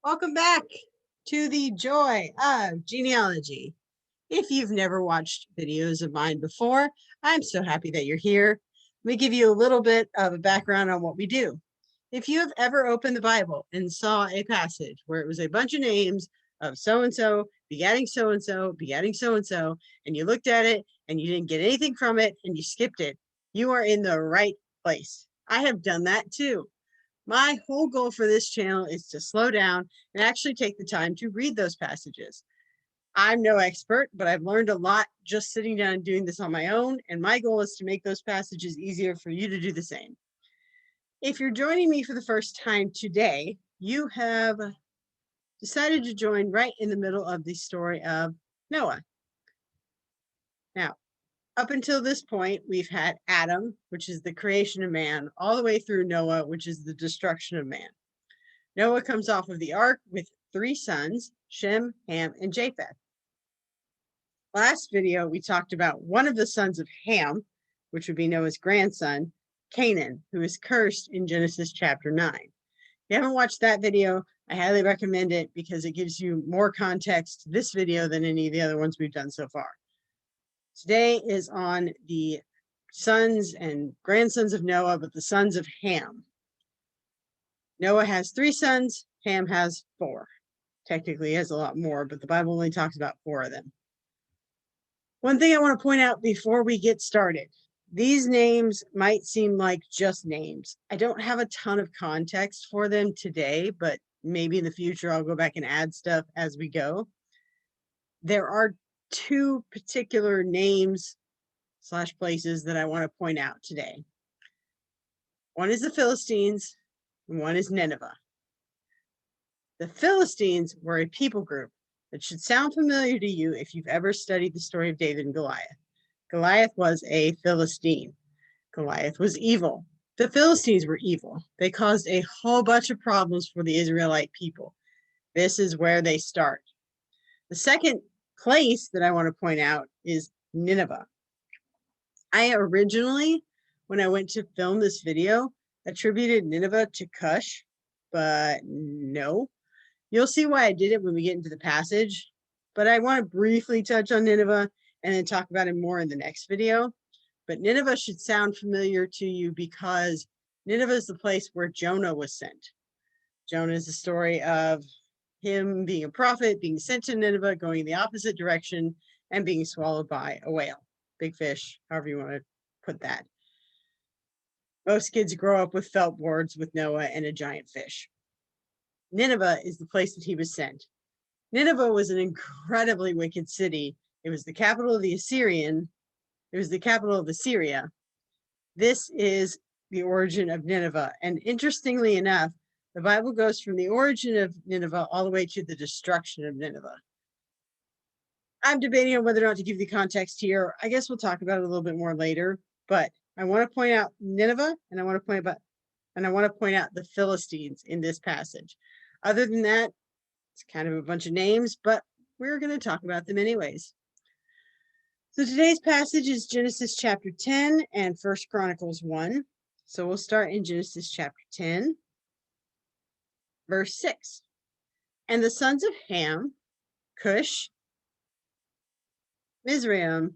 Welcome back to the joy of genealogy. If you've never watched videos of mine before, I'm so happy that you're here. Let me give you a little bit of a background on what we do. If you have ever opened the Bible and saw a passage where it was a bunch of names of so-and-so, begatting so-and-so, begatting so-and-so, and you looked at it and you didn't get anything from it and you skipped it, you are in the right place. I have done that too. My whole goal for this channel is to slow down and actually take the time to read those passages. I'm no expert, but I've learned a lot just sitting down and doing this on my own, and my goal is to make those passages easier for you to do the same. If you're joining me for the first time today, you have decided to join right in the middle of the story of Noah. Now, up until this point, we've had Adam, which is the creation of man, all the way through Noah, which is the destruction of man. Noah comes off of the ark with 3 sons, Shem, Ham, and Japheth. Last video, we talked about one of the sons of Ham, which would be Noah's grandson, Canaan, who is cursed in Genesis chapter 9. If you haven't watched that video, I highly recommend it because it gives you more context to this video than any of the other ones we've done so far. Today is on the sons and grandsons of Noah, but the sons of Ham. Noah has 3 sons, Ham has 4. Technically, he has a lot more, but the Bible only talks about 4 of them. One thing I want to point out before we get started, these names might seem like just names. I don't have a ton of context for them today, but maybe in the future I'll go back and add stuff as we go. There are 2 particular names / places that I want to point out today. One is the Philistines, and one is Nineveh. The Philistines were a people group that should sound familiar to you if you've ever studied the story of David and Goliath. Goliath was a Philistine. Goliath was evil. The Philistines were evil. They caused a whole bunch of problems for the Israelite people. This is where they start. The second place that I want to point out is Nineveh. I originally, when I went to film this video, attributed Nineveh to Cush, but no. You'll see why I did it when we get into the passage, but I want to briefly touch on Nineveh and then talk about it more in the next video. But Nineveh should sound familiar to you because Nineveh is the place where Jonah was sent. Jonah is the story of him being a prophet, being sent to Nineveh, going the opposite direction, and being swallowed by a whale, big fish, however you want to put that. Most kids grow up with felt boards with Noah and a giant fish. Nineveh is the place that he was sent. Nineveh was an incredibly wicked city. It was the capital of the Assyrian. It was the capital of Assyria. This is the origin of Nineveh. And interestingly enough, the Bible goes from the origin of Nineveh all the way to the destruction of Nineveh. I'm debating on whether or not to give the context here. I guess we'll talk about it a little bit more later. But I want to point out Nineveh, and I want to point out the Philistines in this passage. Other than that, it's kind of a bunch of names, but we're going to talk about them anyways. So today's passage is Genesis chapter 10 and 1 Chronicles 1. So we'll start in Genesis chapter 10, verse 6. And the sons of Ham, Cush, Mizraim,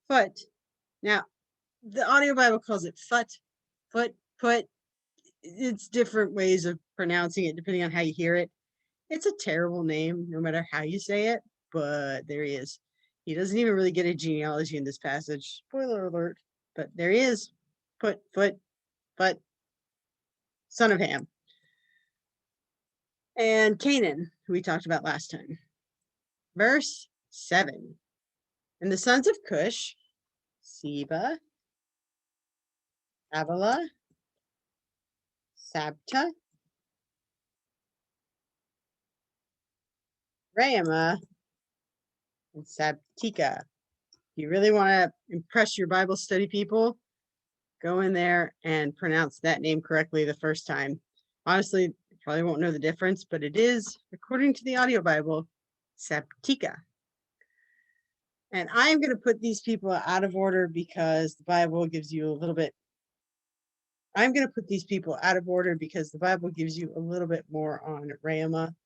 Phut. Now, the audio Bible calls it Phut, Put. It's different ways of pronouncing it depending on how you hear it. It's a terrible name, no matter how you say it, but there he is. He doesn't even really get a genealogy in this passage. Spoiler alert, but there he is. Phut, son of Ham. And Canaan, who we talked about last time. Verse 7. And the sons of Cush, Seba, Havilah, Sabta, Raamah, and Sabtika. If you really want to impress your Bible study people, go in there and pronounce that name correctly the first time. Honestly, you probably won't know the difference, but it is, according to the audio Bible, Sabtika. And I'm going to put these people out of order because the Bible gives you a little bit I'm going to put these people out of order because the Bible gives you a little bit more on Rehoboam.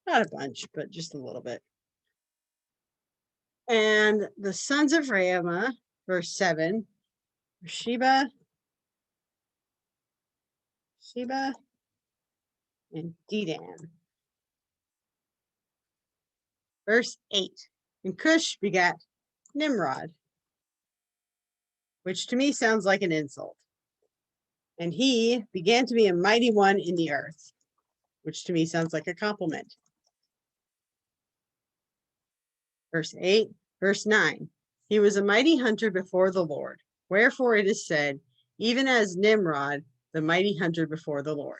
Not a bunch, but just a little bit. And the sons of Rehoboam, verse 7, Sheba, and Dedan. Verse 8, and Cush begat Nimrod, which to me sounds like an insult. And he began to be a mighty one in the earth, which to me sounds like a compliment. Verse 8, verse 9, he was a mighty hunter before the Lord. Wherefore it is said, even as Nimrod, the mighty hunter before the Lord.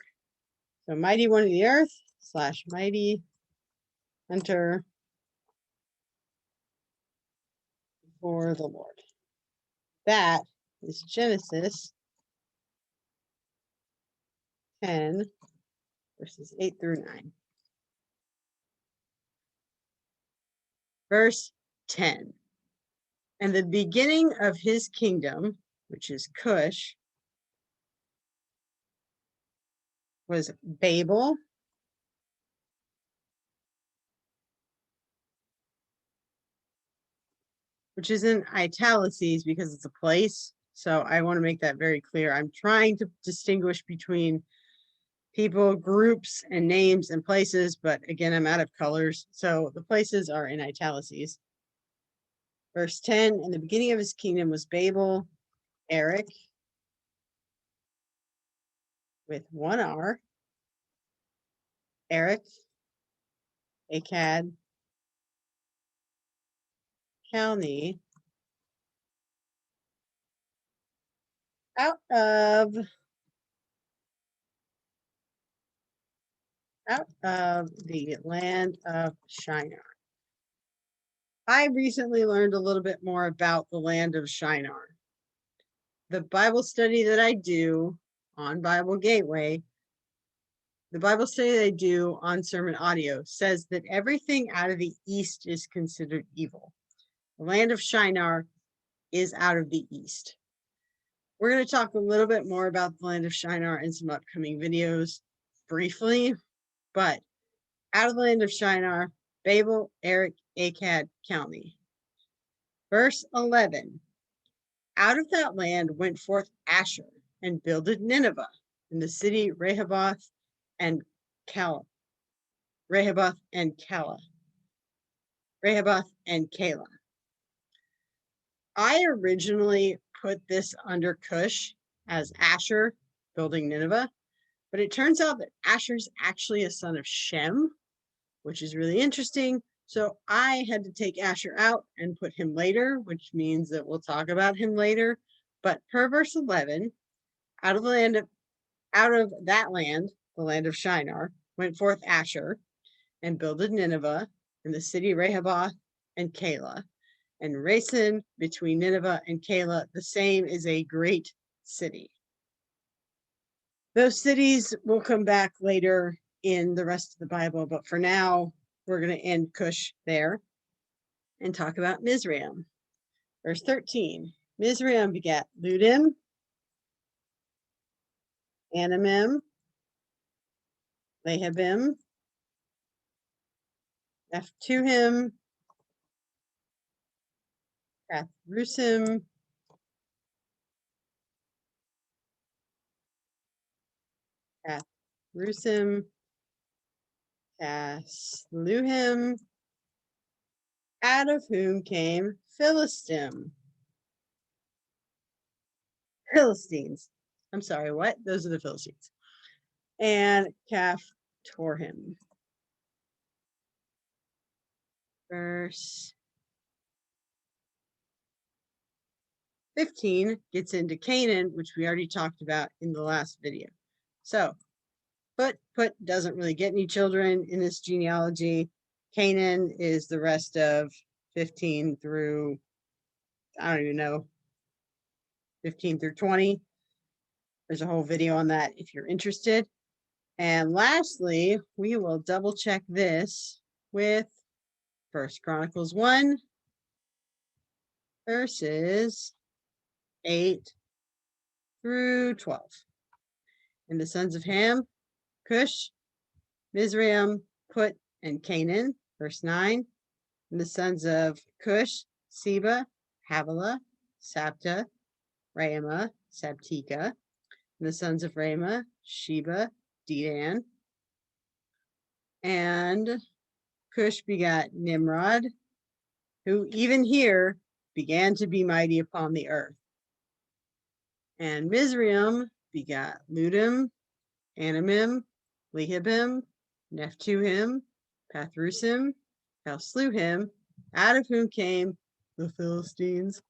So mighty one in the earth / mighty hunter before the Lord. That is Genesis 10, verses 8 through 9. Verse 10. And the beginning of his kingdom, which is Cush, was Babel, which is in italics because it's a place. So I want to make that very clear. I'm trying to distinguish between people, groups, and names and places, but again, I'm out of colors. So the places are in italics. Verse 10, and the beginning of his kingdom was Babel, Eric, with one R, Eric, Akkad, Calneh, out of the land of Shinar. I recently learned a little bit more about the land of Shinar. The Bible study that I do on Bible Gateway, the Bible study that I do on Sermon Audio says that everything out of the east is considered evil. The land of Shinar is out of the east. We're going to talk a little bit more about the land of Shinar in some upcoming videos briefly, but out of the land of Shinar, Babel, Eric, Akkad, Calneh. Verse 11, out of that land went forth Asher and builded Nineveh, and the city Rehoboth and Calah. I originally put this under Cush as Asher building Nineveh, but it turns out that Asher's actually a son of Shem, which is really interesting. So I had to take Asher out and put him later, which means that we'll talk about him later. But per verse 11, out of that land, the land of Shinar, went forth Asher and builded Nineveh, and the city Rehoboth and Calah. And Racin between Nineveh and Calah, the same is a great city. Those cities will come back later in the rest of the Bible, but for now, we're going to end Cush there and talk about Mizraim. Verse 13, Mizraim begat Ludim, Anamim, Lehabim, Naphtuhim, Pathrusim, Casluhim, out of whom came Philistines. I'm sorry, what? Those are the Philistines. And Caphtorhim. Verse 15 gets into Canaan, which we already talked about in the last video. So Put doesn't really get any children in this genealogy. Canaan is the rest of 15 through, I don't even know, 15 through 20. There's a whole video on that if you're interested. And lastly, we will double check this with 1 Chronicles 1, verses 8 through 12. And the sons of Ham, Cush, Mizraim, Put, and Canaan. Verse 9. And the sons of Cush, Seba, Havilah, Sabta, Raamah, Sabtika. And the sons of Raamah, Sheba, Dedan. And Cush begat Nimrod, who even here began to be mighty upon the earth. And Mizraim begat Ludim, Anamim, Lehabim, Nephtuhim, Pathrusim, thou slew him, out of whom came the Philistines,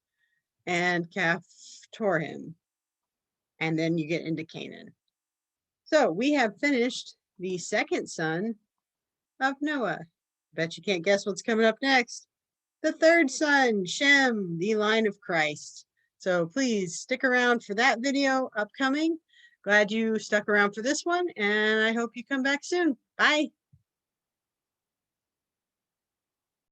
and Caphtorim. And then you get into Canaan. So we have finished the second son of Noah. Bet you can't guess what's coming up next. The third son, Shem, the line of Christ. So please stick around for that video upcoming. Glad you stuck around for this one, and I hope you come back soon. Bye.